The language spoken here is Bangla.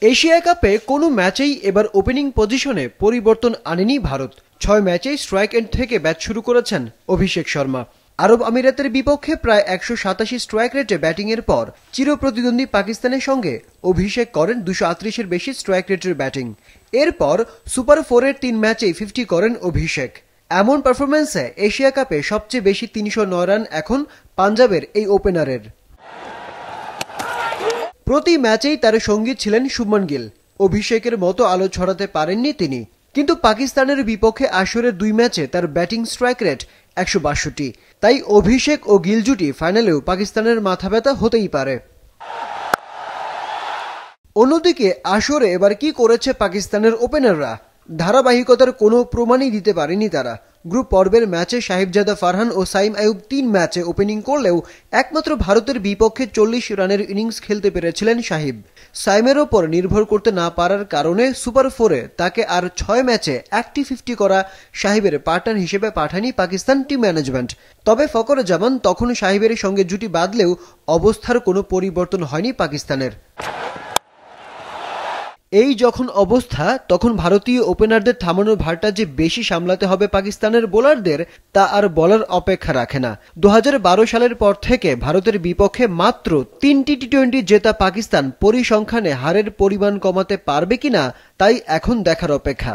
এশিয়া কাপে কোনো ম্যাচেই এবার ওপেনিং পজিশনে পরিবর্তন আনেনি ভারত। ৬ ম্যাচেই স্ট্রাইক এন্ড থেকে ব্যাট শুরু করেছেন অভিষেক শর্মা। আরব আমিরাতের বিপক্ষে প্রায় ১৮৭ স্ট্রাইক রেটে ব্যাটিংয়ের পর চিরপ্রতিদ্বন্দ্বী পাকিস্তানের সঙ্গে অভিষেক করেন ২৩৮-এর বেশি স্ট্রাইক রেটের ব্যাটিং। এরপর সুপার 4-এর ৩ ম্যাচেই 50 করেন অভিষেক। এমন পারফরম্যান্সে এশিয়া কাপে সবচেয়ে বেশি ৩০৯ রান এখন পাঞ্জাবের এই ওপেনারের। প্রতি ম্যাচেই তার সঙ্গী ছিলেন শুভমান গিল। অভিষেকের মতো আলো ছড়াতে পারেননি তিনি, কিন্তু পাকিস্তানের বিপক্ষে আসরের ২ ম্যাচে তার ব্যাটিং স্ট্রাইক রেট ১৬২। তাই অভিষেক ও গিল জুটি ফাইনালেও পাকিস্তানের মাথা ব্যথা হতেই পারে। অন্যদিকে আসরে এবার কি করেছে পাকিস্তানের ওপেনাররা? ধারাবাহিকতার কোনো প্রমাণই দিতে পারেনি তারা। গ্রুপ পর্বের ম্যাচে সাহিবজাদা ফারহান ও সাইম আইয়ুব ৩ ম্যাচে ওপেনিং করলেও একমাত্র ভারতের বিপক্ষে ৪০ রানের ইনিংস খেলতে পেরেছিলেন সাহিব। সাইমের ওপর নির্ভর করতে না পারার কারণে সুপার 4-এ তাকে আর ৬ ম্যাচে একটি 50 করা সাহিবের পার্টনার হিসেবে পাঠায়নি পাকিস্তান টিম ম্যানেজমেন্ট। তবে ফকরে জামান তখন সাহিবের সঙ্গে জুটি বাঁধলেও অবস্থার কোনো পরিবর্তন হয়নি পাকিস্তানের। এই যখন অবস্থা, তখন ভারতীয় ওপেনারদের থামানোর ভারটা যে বেশি সামলাতে হবে পাকিস্তানের বোলারদের, তা আর বলার অপেক্ষা রাখে না। ২০১২ সালের পর থেকে ভারতের বিপক্ষে মাত্র ৩টি টি-20 জেতা পাকিস্তান পরিসংখ্যানে হারের পরিমাণ কমাতে পারবে কিনা তাই এখন দেখার অপেক্ষা।